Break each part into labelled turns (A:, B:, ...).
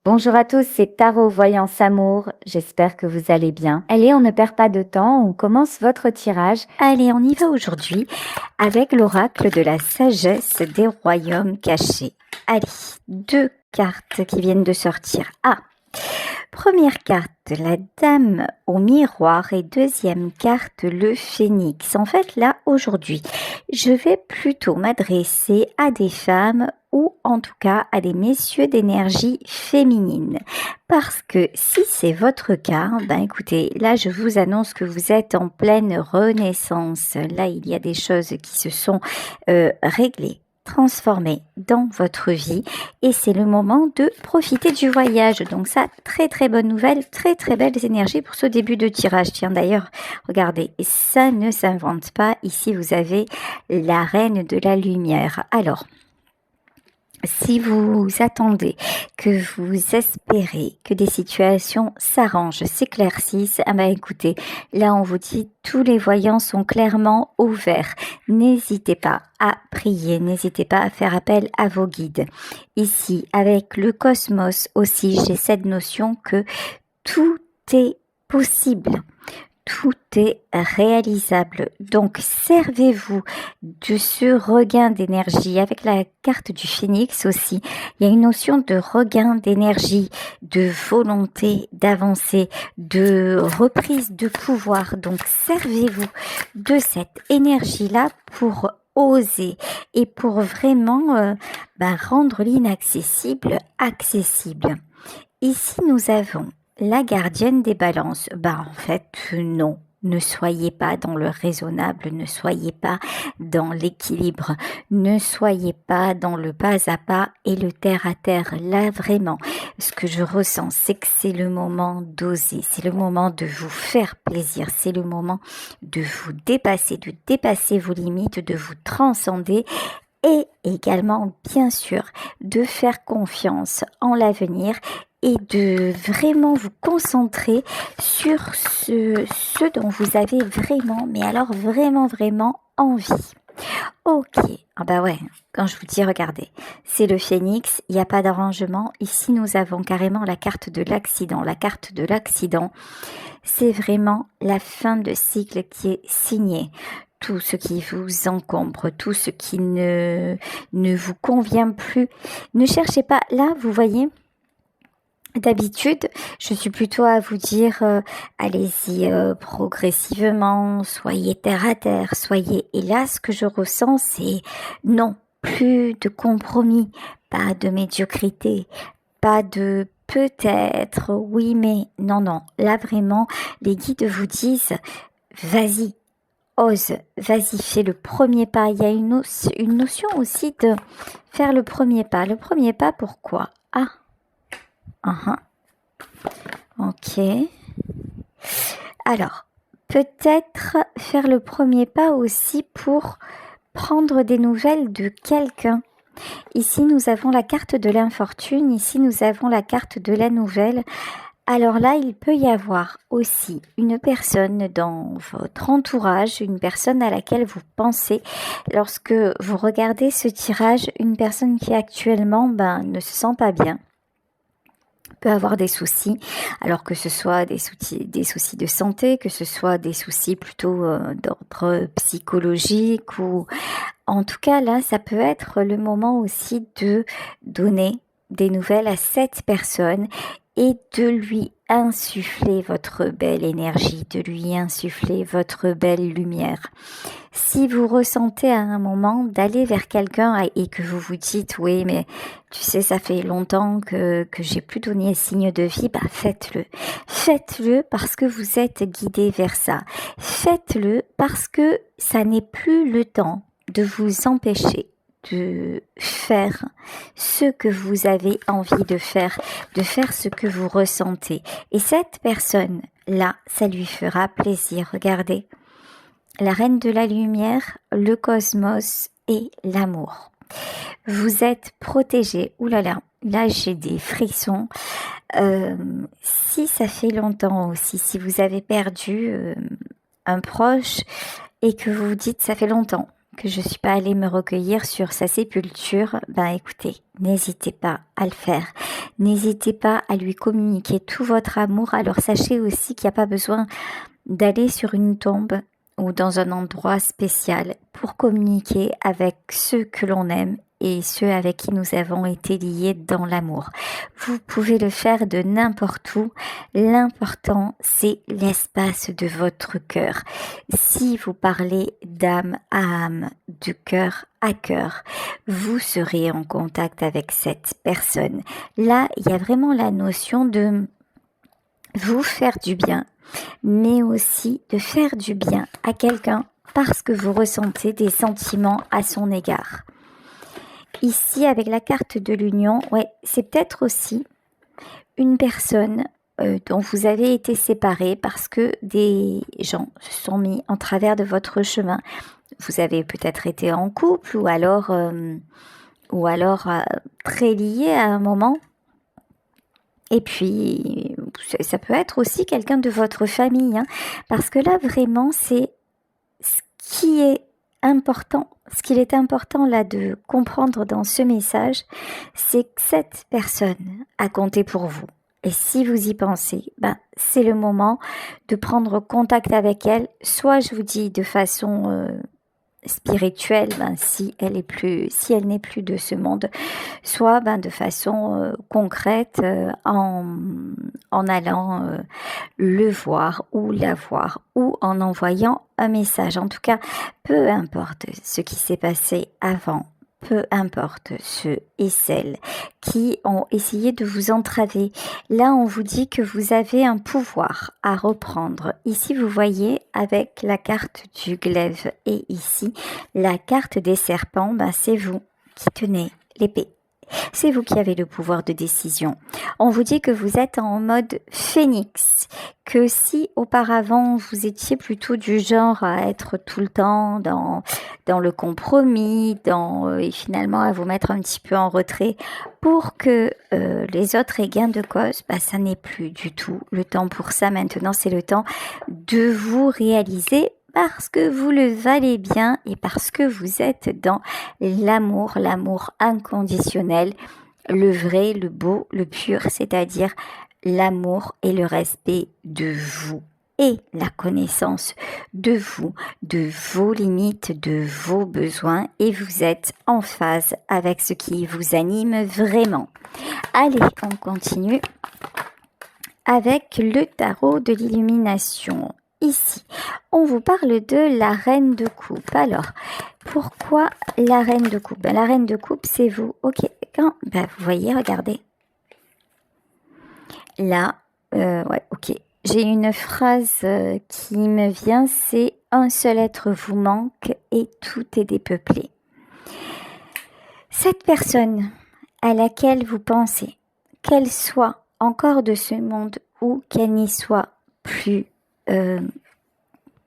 A: Bonjour à tous, c'est Tarot Voyance Amour, j'espère que vous allez bien. Allez, on ne perd pas de temps, on commence votre tirage. Allez, on y va aujourd'hui avec l'oracle de la sagesse des royaumes cachés. Allez, deux cartes qui viennent de sortir. Première carte, la dame au miroir et deuxième carte, le phénix. En fait, là, aujourd'hui, je vais plutôt m'adresser à des femmes ou en tout cas à des messieurs d'énergie féminine. Parce que si c'est votre cas, écoutez, là je vous annonce que vous êtes en pleine renaissance. Là, il y a des choses qui se sont réglées, transformées dans votre vie et c'est le moment de profiter du voyage. Donc ça, très très bonne nouvelle, très très belles énergies pour ce début de tirage. Tiens d'ailleurs, regardez, ça ne s'invente pas. Ici, vous avez la reine de la lumière. Alors, si vous attendez, que vous espérez que des situations s'arrangent, s'éclaircissent, écoutez, là on vous dit tous les voyants sont clairement ouverts. N'hésitez pas à prier, n'hésitez pas à faire appel à vos guides. Ici, avec le cosmos aussi, j'ai cette notion que tout est possible. Tout est réalisable. Donc, servez-vous de ce regain d'énergie. Avec la carte du phénix aussi, il y a une notion de regain d'énergie, de volonté d'avancer, de reprise de pouvoir. Donc, servez-vous de cette énergie-là pour oser et pour vraiment rendre l'inaccessible accessible. Ici, nous avons la gardienne des balances. En fait, non. Ne soyez pas dans le raisonnable, ne soyez pas dans l'équilibre, ne soyez pas dans le pas à pas et le terre à terre. Là, vraiment, ce que je ressens, c'est que c'est le moment d'oser, c'est le moment de vous faire plaisir, c'est le moment de vous dépasser, de dépasser vos limites, de vous transcender et également, bien sûr, de faire confiance en l'avenir et de vraiment vous concentrer sur ce dont vous avez vraiment, mais alors vraiment, vraiment envie. Ok, ouais, quand je vous dis, regardez, c'est le phénix, il n'y a pas d'arrangement. Ici, nous avons carrément la carte de l'accident. La carte de l'accident, c'est vraiment la fin de cycle qui est signée. Tout ce qui vous encombre, tout ce qui ne vous convient plus. Ne cherchez pas, là, vous voyez. D'habitude, je suis plutôt à vous dire, allez-y progressivement, soyez terre à terre, soyez. Et là, ce que je ressens, c'est non, plus de compromis, pas de médiocrité, pas de peut-être, oui, mais non. Là, vraiment, les guides vous disent, vas-y, ose, vas-y, fais le premier pas. Il y a une notion aussi de faire le premier pas. Le premier pas, pourquoi ? Ok. Alors, peut-être faire le premier pas aussi pour prendre des nouvelles de quelqu'un. Ici, nous avons la carte de l'infortune. Ici, nous avons la carte de la nouvelle. Alors là, il peut y avoir aussi une personne dans votre entourage, une personne à laquelle vous pensez lorsque vous regardez ce tirage, une personne qui actuellement ne se sent pas bien, peut avoir des soucis, alors que ce soit des soucis de santé, que ce soit des soucis plutôt d'ordre psychologique ou en tout cas là, ça peut être le moment aussi de donner des nouvelles à cette personne et de lui insuffler votre belle énergie, de lui insuffler votre belle lumière. Si vous ressentez à un moment d'aller vers quelqu'un et que vous vous dites oui mais tu sais ça fait longtemps que j'ai plus donné signe de vie, faites-le. Faites-le parce que vous êtes guidé vers ça. Faites-le parce que ça n'est plus le temps de vous empêcher de faire ce que vous avez envie de faire ce que vous ressentez. Et cette personne-là, ça lui fera plaisir. Regardez, la reine de la lumière, le cosmos et l'amour. Vous êtes protégé. Ouh là là, là j'ai des frissons. Si ça fait longtemps aussi, si vous avez perdu un proche et que vous vous dites ça fait longtemps que je suis pas allée me recueillir sur sa sépulture, ben écoutez, n'hésitez pas à le faire. N'hésitez pas à lui communiquer tout votre amour. Alors sachez aussi qu'il n'y a pas besoin d'aller sur une tombe ou dans un endroit spécial pour communiquer avec ceux que l'on aime et ceux avec qui nous avons été liés dans l'amour. Vous pouvez le faire de n'importe où. L'important, c'est l'espace de votre cœur. Si vous parlez d'âme à âme, de cœur à cœur, vous serez en contact avec cette personne. Là, il y a vraiment la notion de vous faire du bien, mais aussi de faire du bien à quelqu'un parce que vous ressentez des sentiments à son égard. Ici, avec la carte de l'union, ouais, c'est peut-être aussi une personne dont vous avez été séparés parce que des gens se sont mis en travers de votre chemin. Vous avez peut-être été en couple ou alors très liés à un moment. Et puis, ça peut être aussi quelqu'un de votre famille, hein, parce que là, vraiment, c'est ce qui est important, ce qu'il est important là de comprendre dans ce message, c'est que cette personne a compté pour vous. Et si vous y pensez, ben, c'est le moment de prendre contact avec elle, soit je vous dis de façon spirituelle, ben, si elle n'est plus de ce monde, soit ben, de façon concrète en allant le voir ou la voir ou en envoyant un message. En tout cas, peu importe ce qui s'est passé avant, peu importe ceux et celles qui ont essayé de vous entraver. Là, on vous dit que vous avez un pouvoir à reprendre. Ici, vous voyez avec la carte du glaive et ici, la carte des serpents, ben, c'est vous qui tenez l'épée. C'est vous qui avez le pouvoir de décision. On vous dit que vous êtes en mode phénix, que si auparavant vous étiez plutôt du genre à être tout le temps dans le compromis, et finalement à vous mettre un petit peu en retrait pour que les autres aient gain de cause, bah, ça n'est plus du tout le temps pour ça. Maintenant, c'est le temps de vous réaliser parce que vous le valez bien et parce que vous êtes dans l'amour inconditionnel, le vrai, le beau, le pur, c'est-à-dire l'amour et le respect de vous et la connaissance de vous, de vos limites, de vos besoins et vous êtes en phase avec ce qui vous anime vraiment. Allez, on continue avec le tarot de l'illumination. Ici, on vous parle de la reine de coupe. Alors, pourquoi la reine de coupe? Ben, la reine de coupe, c'est vous. Ok, vous voyez, regardez. Là, ouais, ok. J'ai une phrase qui me vient, c'est « Un seul être vous manque et tout est dépeuplé ». Cette personne à laquelle vous pensez, qu'elle soit encore de ce monde ou qu'elle n'y soit plus,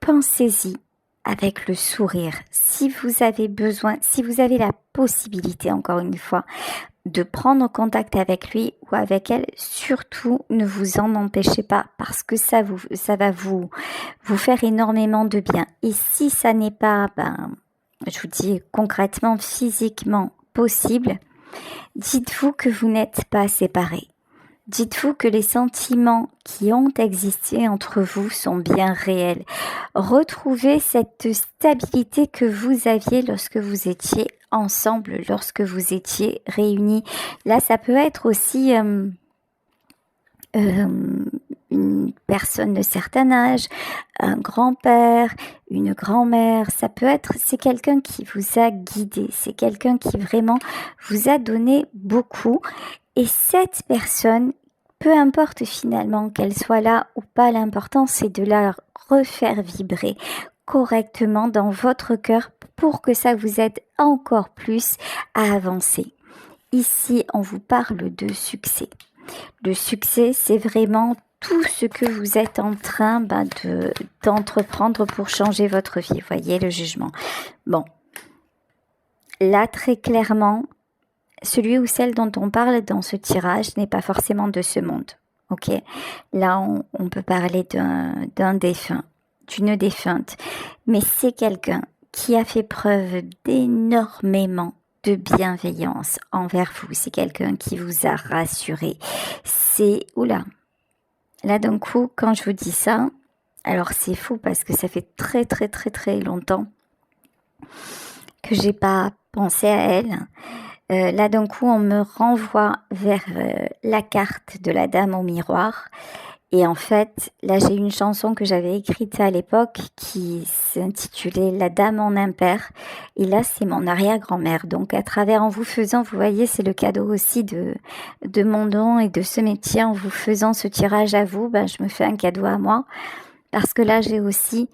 A: pensez-y avec le sourire. Si vous avez besoin, si vous avez la possibilité, encore une fois, de prendre contact avec lui ou avec elle, surtout ne vous en empêchez pas parce que ça va vous faire énormément de bien. Et si ça n'est pas, je vous dis concrètement, physiquement possible, dites-vous que vous n'êtes pas séparés. Dites-vous que les sentiments qui ont existé entre vous sont bien réels. Retrouvez cette stabilité que vous aviez lorsque vous étiez ensemble, lorsque vous étiez réunis. Là, ça peut être aussi une personne de certain âge, un grand-père, une grand-mère. C'est quelqu'un qui vous a guidé, c'est quelqu'un qui vraiment vous a donné beaucoup. Et cette personne, peu importe finalement qu'elle soit là ou pas, l'important c'est de la refaire vibrer correctement dans votre cœur pour que ça vous aide encore plus à avancer. Ici, on vous parle de succès. Le succès, c'est vraiment tout ce que vous êtes en train d'entreprendre pour changer votre vie. Voyez le jugement. Bon, là très clairement, celui ou celle dont on parle dans ce tirage n'est pas forcément de ce monde. Ok, là on peut parler d'un défunt, d'une défunte, mais c'est quelqu'un qui a fait preuve d'énormément de bienveillance envers vous. C'est quelqu'un qui vous a rassuré. C'est... Oula. Là, d'un coup, quand je vous dis ça, alors c'est fou parce que ça fait très très très très longtemps que j'ai pas pensé à elle. Là, d'un coup, on me renvoie vers la carte de la dame au miroir. Et en fait, là, j'ai une chanson que j'avais écrite à l'époque qui s'intitulait La Dame en impair. Et là, c'est mon arrière-grand-mère. Donc, à travers, en vous faisant, vous voyez, c'est le cadeau aussi de mon don et de ce métier. En vous faisant ce tirage à vous, ben, je me fais un cadeau à moi. Parce que là, j'ai aussi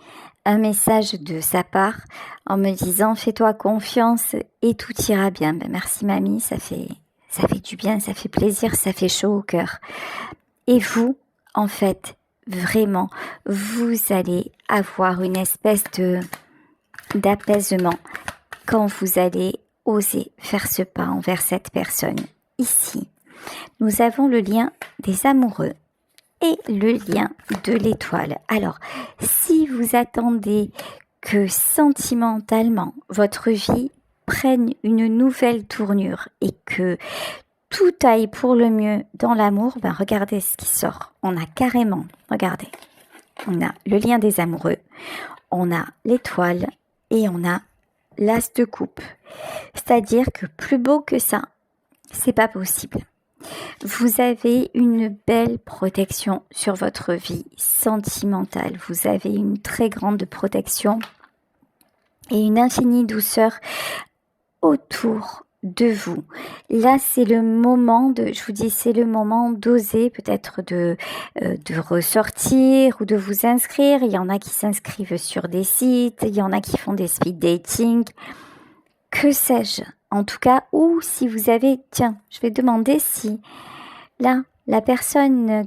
A: un message de sa part en me disant fais-toi confiance et tout ira bien. Ben, merci mamie, ça fait du bien, ça fait plaisir, ça fait chaud au cœur. Et vous, en fait, vraiment, vous allez avoir une espèce d'apaisement quand vous allez oser faire ce pas envers cette personne. Ici, nous avons le lien des amoureux et le lien de l'étoile. Alors, si vous attendez que sentimentalement, votre vie prenne une nouvelle tournure et que tout aille pour le mieux dans l'amour, ben regardez ce qui sort. On a carrément, regardez, on a le lien des amoureux, on a l'étoile et on a l'as de coupe. C'est-à-dire que plus beau que ça, c'est pas possible. Vous avez une belle protection sur votre vie sentimentale. Vous avez une très grande protection et une infinie douceur autour de vous. Là, c'est le moment je vous dis, c'est le moment d'oser peut-être de ressortir ou de vous inscrire. Il y en a qui s'inscrivent sur des sites, il y en a qui font des speed dating. Que sais-je? En tout cas, ou si vous avez, tiens, je vais demander si là, la personne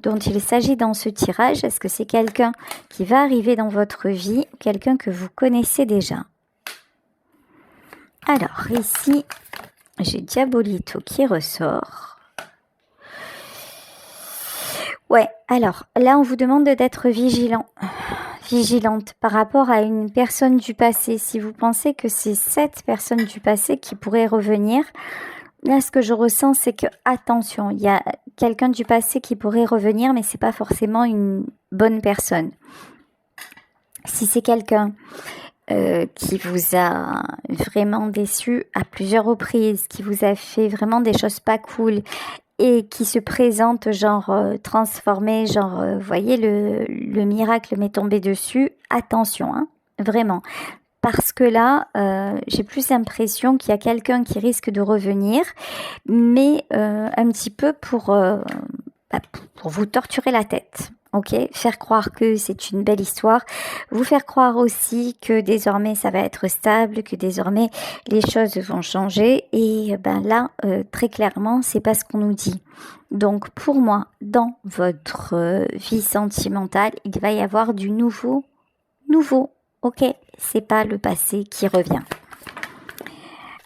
A: dont il s'agit dans ce tirage, est-ce que c'est quelqu'un qui va arriver dans votre vie, quelqu'un que vous connaissez déjà? Alors, ici, j'ai Diabolito qui ressort. Ouais, alors, là, on vous demande d'être vigilante par rapport à une personne du passé. Si vous pensez que c'est cette personne du passé qui pourrait revenir, là, ce que je ressens, c'est que, attention, il y a quelqu'un du passé qui pourrait revenir, mais c'est pas forcément une bonne personne. Si c'est quelqu'un qui vous a vraiment déçu à plusieurs reprises, qui vous a fait vraiment des choses pas cool et qui se présente genre transformé, genre voyez le miracle m'est tombé dessus, attention, hein, vraiment. Parce que là, j'ai plus l'impression qu'il y a quelqu'un qui risque de revenir, mais un petit peu pour vous torturer la tête. Ok, faire croire que c'est une belle histoire, vous faire croire aussi que désormais ça va être stable, que désormais les choses vont changer. Et ben là, très clairement, c'est pas ce qu'on nous dit. Donc pour moi, dans votre vie sentimentale, il va y avoir du nouveau. Ok, c'est pas le passé qui revient.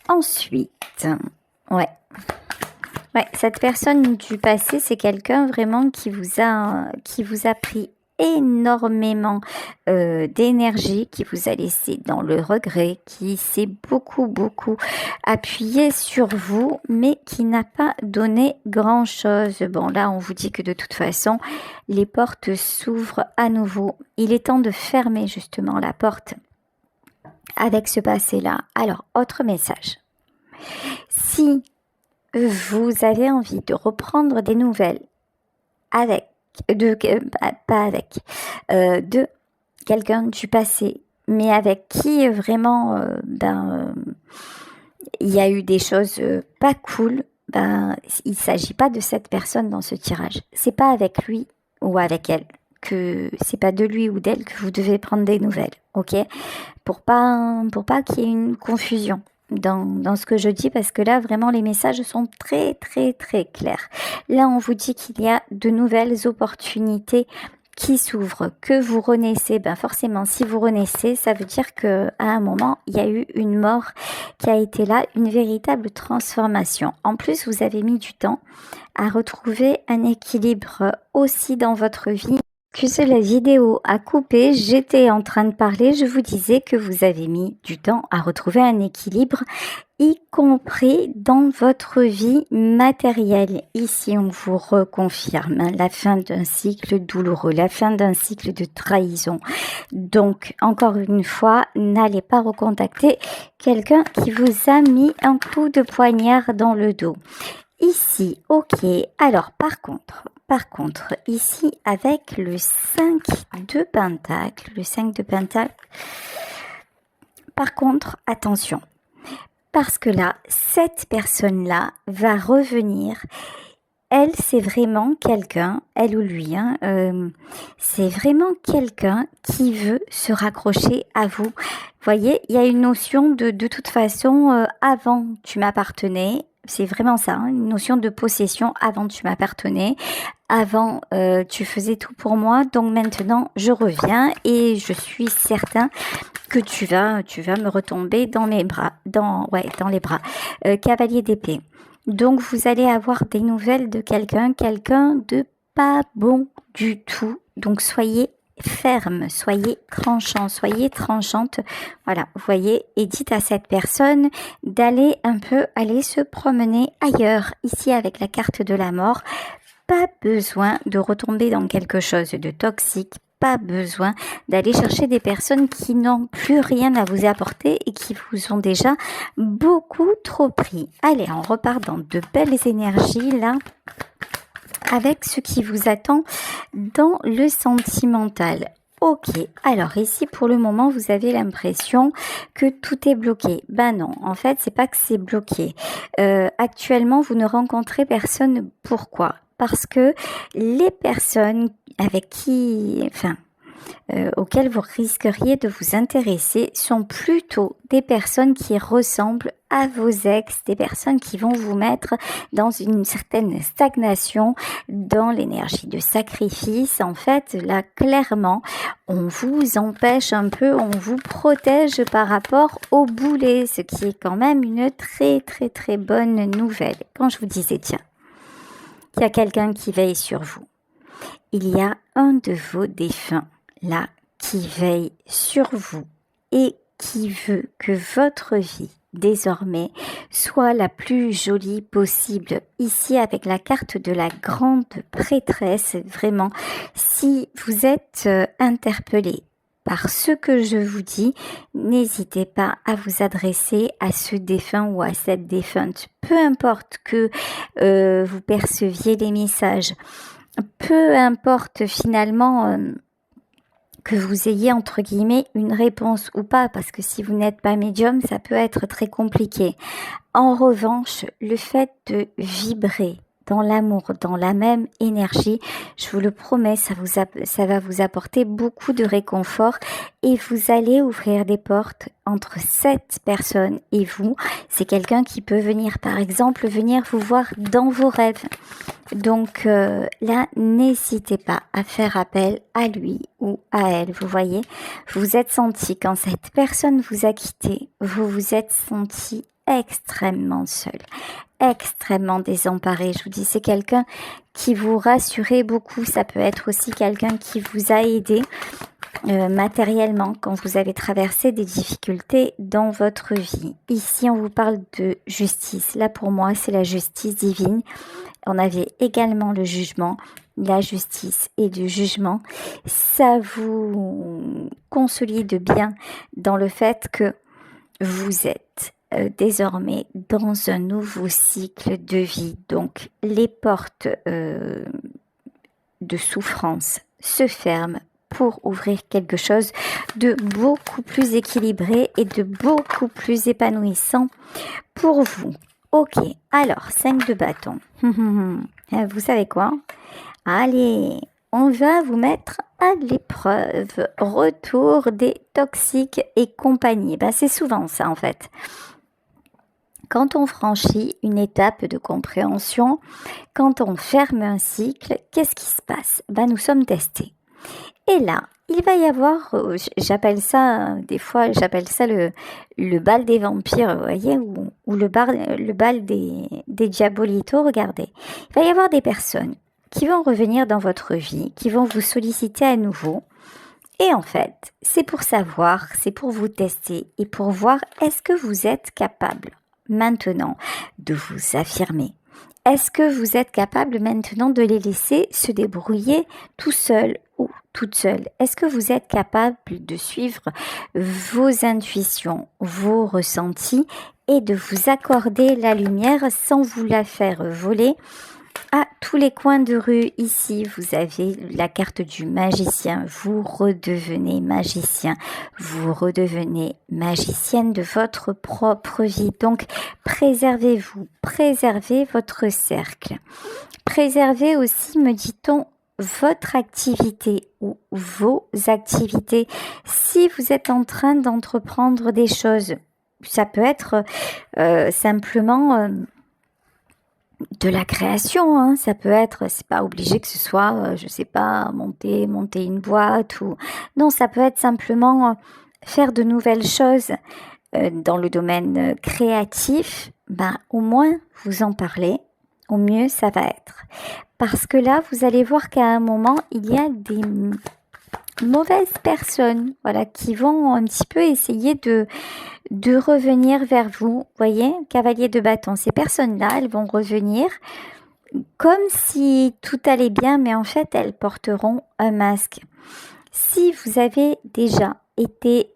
A: Ensuite, ouais, cette personne du passé, c'est quelqu'un vraiment qui vous a pris énormément d'énergie, qui vous a laissé dans le regret, qui s'est beaucoup appuyé sur vous, mais qui n'a pas donné grand-chose. Bon, là, on vous dit que de toute façon, les portes s'ouvrent à nouveau. Il est temps de fermer justement la porte avec ce passé-là. Alors, autre message. Si vous avez envie de reprendre des nouvelles de quelqu'un du passé, mais avec qui vraiment il y a eu des choses pas cool, il s'agit pas de cette personne dans ce tirage. C'est pas avec lui ou avec elle c'est pas de lui ou d'elle que vous devez prendre des nouvelles, ok? Pour pas qu'il y ait une confusion dans ce que je dis, parce que là, vraiment, les messages sont très clairs. Là, on vous dit qu'il y a de nouvelles opportunités qui s'ouvrent, que vous renaissez. Forcément, si vous renaissez, ça veut dire que à un moment, il y a eu une mort qui a été là, une véritable transformation. En plus, vous avez mis du temps à retrouver un équilibre aussi dans votre vie. Que la vidéo a coupé, j'étais en train de parler, je vous disais que vous avez mis du temps à retrouver un équilibre, y compris dans votre vie matérielle. Ici, on vous reconfirme la fin d'un cycle douloureux, la fin d'un cycle de trahison. Donc, encore une fois, n'allez pas recontacter quelqu'un qui vous a mis un coup de poignard dans le dos. Ici, ok. Alors, par contre, ici, avec le 5 de Pentacle, par contre, attention, parce que là, cette personne-là va revenir. Elle, c'est vraiment quelqu'un, elle ou lui, c'est vraiment quelqu'un qui veut se raccrocher à vous. Vous voyez, il y a une notion de toute façon, avant tu m'appartenais, c'est vraiment ça, une notion de possession. Avant tu m'appartenais, avant tu faisais tout pour moi, donc maintenant je reviens et je suis certain que tu vas me retomber dans mes bras, dans les bras. Cavalier d'épée. Donc vous allez avoir des nouvelles de quelqu'un de pas bon du tout. Donc soyez ferme, soyez tranchant, soyez tranchante. Voilà, vous voyez, et dites à cette personne d'aller aller se promener ailleurs. Ici avec la carte de la mort, pas besoin de retomber dans quelque chose de toxique. Pas besoin d'aller chercher des personnes qui n'ont plus rien à vous apporter et qui vous ont déjà beaucoup trop pris. Allez, on repart dans de belles énergies là, avec ce qui vous attend dans le sentimental. Ok, alors ici pour le moment vous avez l'impression que tout est bloqué. Ben non, en fait c'est pas que c'est bloqué. Actuellement vous ne rencontrez personne. Pourquoi ? Parce que les personnes avec auxquelles vous risqueriez de vous intéresser sont plutôt des personnes qui ressemblent à vos ex, des personnes qui vont vous mettre dans une certaine stagnation, dans l'énergie de sacrifice. En fait, là, clairement, on vous empêche un peu, on vous protège par rapport au boulet, ce qui est quand même une très très très bonne nouvelle. Quand je vous disais, tiens, il y a quelqu'un qui veille sur vous. Il y a un de vos défunts là qui veille sur vous et qui veut que votre vie désormais soit la plus jolie possible. Ici avec la carte de la grande prêtresse, vraiment, si vous êtes interpellé par ce que je vous dis, n'hésitez pas à vous adresser à ce défunt ou à cette défunte. Peu importe que vous perceviez les messages, peu importe finalement que vous ayez entre guillemets une réponse ou pas, parce que si vous n'êtes pas médium, ça peut être très compliqué. En revanche, le fait de vibrer dans l'amour, dans la même énergie, je vous le promets, ça va vous apporter beaucoup de réconfort et vous allez ouvrir des portes entre cette personne et vous. C'est quelqu'un qui peut venir, par exemple, venir vous voir dans vos rêves. Donc là, n'hésitez pas à faire appel à lui ou à elle. Vous voyez, vous vous êtes senti, quand cette personne vous a quitté, vous vous êtes senti extrêmement seul, extrêmement désemparé. Je vous dis, c'est quelqu'un qui vous rassurait beaucoup. Ça peut être aussi quelqu'un qui vous a aidé matériellement quand vous avez traversé des difficultés dans votre vie. Ici, on vous parle de justice. Là, pour moi, c'est la justice divine. On avait également le jugement, la justice et le jugement. Ça vous consolide bien dans le fait que vous êtes désormais dans un nouveau cycle de vie. Donc, les portes de souffrance se ferment pour ouvrir quelque chose de beaucoup plus équilibré et de beaucoup plus épanouissant pour vous. Ok, alors 5 de bâton. Vous savez quoi ? Allez, on va vous mettre à l'épreuve. Retour des toxiques et compagnie. C'est souvent ça en fait. Quand on franchit une étape de compréhension, quand on ferme un cycle, qu'est-ce qui se passe ? Nous sommes testés. Et là, il va y avoir, j'appelle ça, des fois, j'appelle ça le bal des vampires, vous voyez, ou le bal des diabolitos, regardez. Il va y avoir des personnes qui vont revenir dans votre vie, qui vont vous solliciter à nouveau. Et en fait, c'est pour savoir, c'est pour vous tester et pour voir est-ce que vous êtes capable maintenant de vous affirmer. Est-ce que vous êtes capable maintenant de les laisser se débrouiller tout seul ou toute seule? Est-ce que vous êtes capable de suivre vos intuitions, vos ressentis et de vous accorder la lumière sans vous la faire voler à tous les coins de rue? Ici, vous avez la carte du magicien. Vous redevenez magicien. Vous redevenez magicienne de votre propre vie. Donc, préservez-vous. Préservez votre cercle. Préservez aussi, me dit-on, votre activité ou vos activités. Si vous êtes en train d'entreprendre des choses, ça peut être simplement... de la création, hein. Ça peut être, c'est pas obligé que ce soit, je sais pas, monter une boîte ou non, ça peut être simplement faire de nouvelles choses dans le domaine créatif. Ben au moins vous en parlez, au mieux ça va être. Parce que là, vous allez voir qu'à un moment, il y a des mauvaises personnes, voilà, qui vont un petit peu essayer de revenir vers vous. Voyez, cavalier de bâton, ces personnes-là, elles vont revenir comme si tout allait bien, mais en fait, elles porteront un masque. Si vous avez déjà été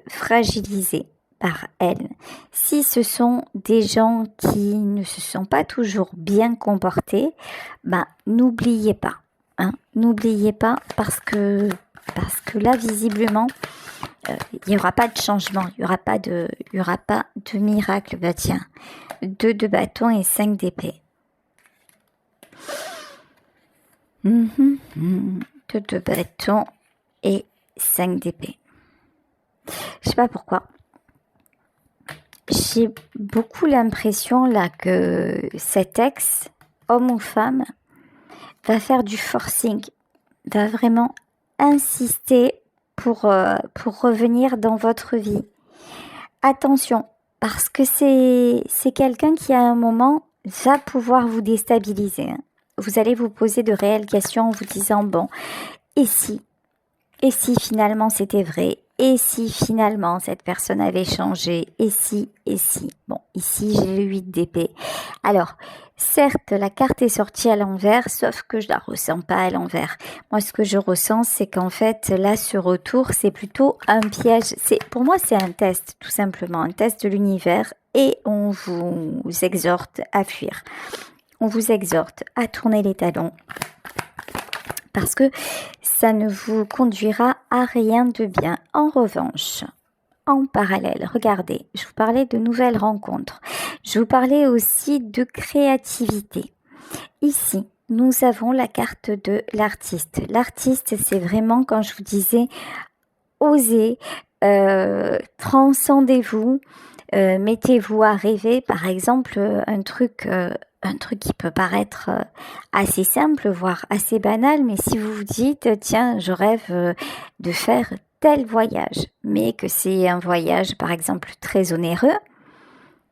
A: fragilisé par elles, si ce sont des gens qui ne se sont pas toujours bien comportés, ben, n'oubliez pas, hein, n'oubliez pas parce que là, visiblement, il n'y aura pas de changement, il n'y aura pas de miracle. Bah tiens, 2 de bâton et 5 d'épée. 2 de bâton et 5 d'épée. Je sais pas pourquoi. J'ai beaucoup l'impression là que cet ex, homme ou femme, va faire du forcing, va vraiment insister pour revenir dans votre vie. Attention, parce que c'est quelqu'un qui à un moment va pouvoir vous déstabiliser. Vous allez vous poser de réelles questions en vous disant bon, et si finalement c'était vrai? Et si finalement cette personne avait changé? Et si? Bon, ici j'ai le 8 d'épée. Alors, certes, la carte est sortie à l'envers, sauf que je la ressens pas à l'envers. Moi, ce que je ressens, c'est qu'en fait, là, ce retour, c'est plutôt un piège. Pour moi, c'est un test, tout simplement, un test de l'univers, et on vous exhorte à fuir. On vous exhorte à tourner les talons, parce que ça ne vous conduira à rien de bien. En revanche, en parallèle, regardez, je vous parlais de nouvelles rencontres. Je vous parlais aussi de créativité. Ici, nous avons la carte de l'artiste. L'artiste, c'est vraiment, quand je vous disais, osez, transcendez-vous, mettez-vous à rêver. Par exemple, un truc qui peut paraître assez simple, voire assez banal, mais si vous vous dites, tiens, je rêve de faire tel voyage, mais que c'est un voyage, par exemple, très onéreux,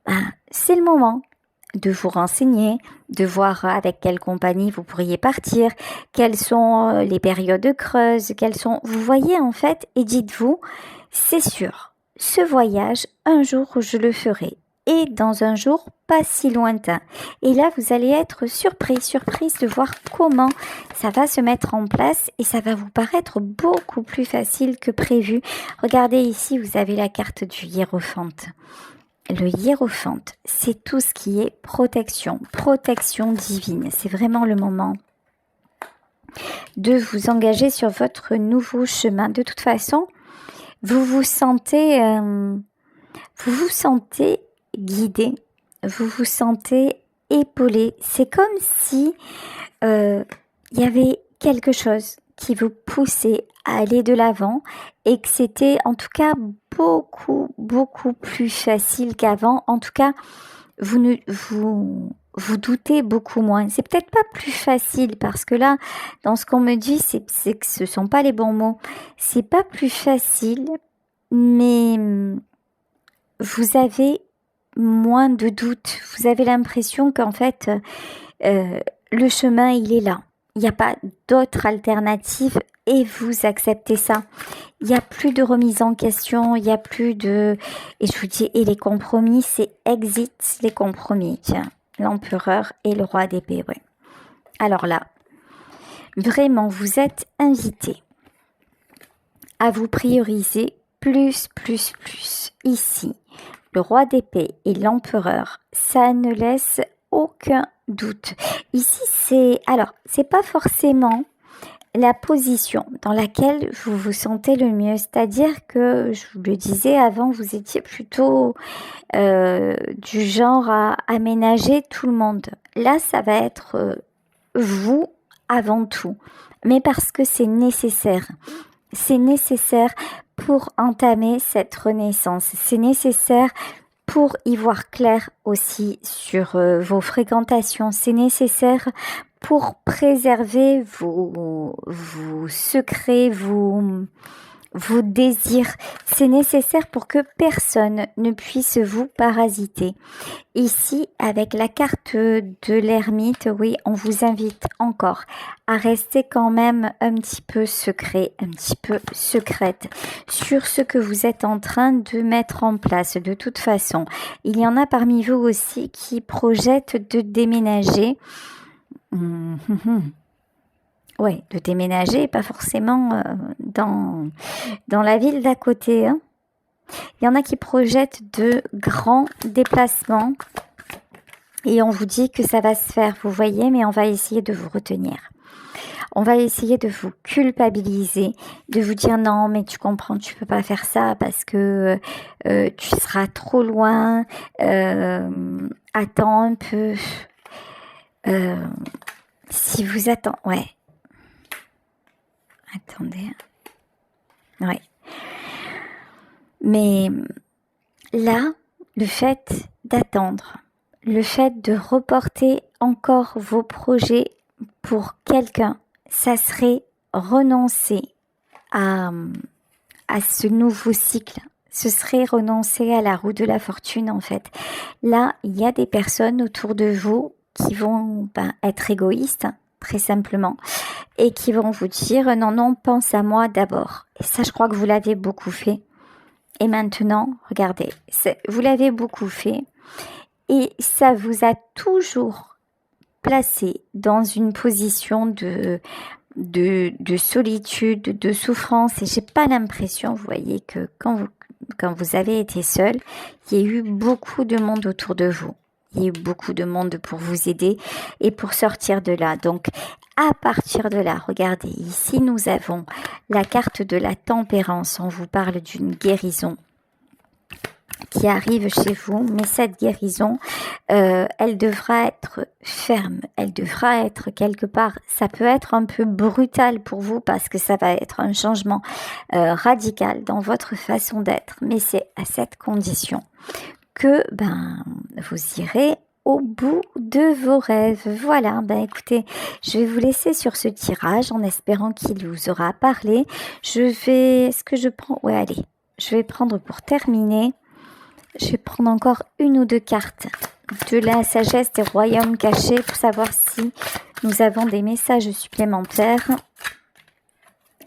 A: ben, c'est le moment de vous renseigner, de voir avec quelle compagnie vous pourriez partir, quelles sont les périodes creuses, vous voyez en fait, et dites-vous, c'est sûr, ce voyage, un jour je le ferai, et dans un jour pas si lointain. Et là, vous allez être surprise de voir comment ça va se mettre en place, et ça va vous paraître beaucoup plus facile que prévu. Regardez ici, vous avez la carte du hiérophante. Le hiérophante, c'est tout ce qui est protection divine. C'est vraiment le moment de vous engager sur votre nouveau chemin. De toute façon, vous vous sentez guidé, vous vous sentez épaulé. C'est comme si il y avait quelque chose qui vous poussait à aller de l'avant et que c'était en tout cas beaucoup plus facile qu'avant. En tout cas, vous doutez beaucoup moins. C'est peut-être pas plus facile parce que là, dans ce qu'on me dit, c'est que ce sont pas les bons mots. C'est pas plus facile, mais vous avez moins de doutes. Vous avez l'impression qu'en fait, le chemin, il est là. Il n'y a pas d'autre alternative et vous acceptez ça. Il n'y a plus de remise en question, il n'y a plus de... Et je vous dis, et les compromis, c'est exit les compromis. Tiens, l'empereur et le roi d'épée, ouais. Alors là, vraiment, vous êtes invité à vous prioriser plus. Ici, le roi d'épée et l'empereur, ça ne laisse aucun doute. Ici, c'est pas forcément la position dans laquelle vous vous sentez le mieux. C'est-à-dire que, je vous le disais avant, vous étiez plutôt du genre à aménager tout le monde. Là, ça va être vous avant tout, mais parce que c'est nécessaire. C'est nécessaire pour entamer cette renaissance. C'est nécessaire pour y voir clair aussi sur vos fréquentations. C'est nécessaire pour préserver vos secrets, vos désirs. C'est nécessaire pour que personne ne puisse vous parasiter. Ici, avec la carte de l'ermite, oui, on vous invite encore à rester quand même un petit peu secret, un petit peu secrète sur ce que vous êtes en train de mettre en place. De toute façon, il y en a parmi vous aussi qui projettent de déménager. Ouais, de déménager, pas forcément dans la ville d'à côté. Hein. Il y en a qui projettent de grands déplacements et on vous dit que ça va se faire, vous voyez, mais on va essayer de vous retenir. On va essayer de vous culpabiliser, de vous dire non, mais tu comprends, tu peux pas faire ça parce que tu seras trop loin. Attends un peu. Si vous attendez, ouais. Attendez. Ouais. Mais là, le fait d'attendre, le fait de reporter encore vos projets pour quelqu'un, ça serait renoncer à ce nouveau cycle. Ce serait renoncer à la roue de la fortune en fait. Là, il y a des personnes autour de vous qui vont être égoïstes, très simplement, et qui vont vous dire non, pense à moi d'abord. Et ça, je crois que vous l'avez beaucoup fait. Et maintenant, regardez, vous l'avez beaucoup fait et ça vous a toujours placé dans une position de solitude, de souffrance. Et j'ai pas l'impression, vous voyez, que quand vous avez été seul, il y a eu beaucoup de monde autour de vous. Il y a eu beaucoup de monde pour vous aider et pour sortir de là. Donc, à partir de là, regardez, ici nous avons la carte de la tempérance. On vous parle d'une guérison qui arrive chez vous, mais cette guérison, elle devra être ferme, elle devra être quelque part, ça peut être un peu brutal pour vous parce que ça va être un changement radical dans votre façon d'être, mais c'est à cette condition que vous irez au bout de vos rêves. Voilà, écoutez, je vais vous laisser sur ce tirage en espérant qu'il vous aura parlé. Est-ce que je prends, ouais allez, je vais prendre pour terminer, je vais prendre encore une ou deux cartes de la sagesse des royaumes cachés pour savoir si nous avons des messages supplémentaires.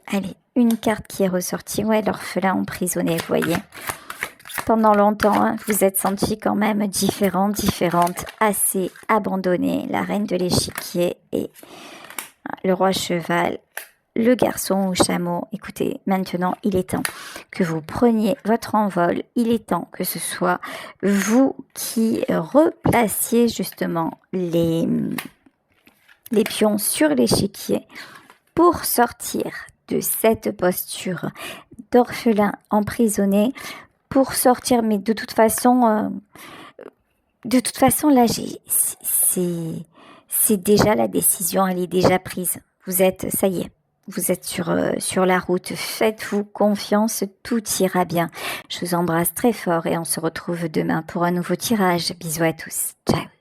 A: Allez, une carte qui est ressortie, ouais, l'orphelin emprisonné, vous voyez. Pendant longtemps, vous êtes senti quand même différente, assez abandonnée. La reine de l'échiquier et le roi cheval, le garçon au chameau. Écoutez, maintenant, il est temps que vous preniez votre envol. Il est temps que ce soit vous qui replaciez justement les pions sur l'échiquier pour sortir de cette posture d'orphelin emprisonné. Pour sortir, mais de toute façon, là, c'est déjà la décision, elle est déjà prise. Ça y est, vous êtes sur la route. Faites-vous confiance, tout ira bien. Je vous embrasse très fort et on se retrouve demain pour un nouveau tirage. Bisous à tous. Ciao.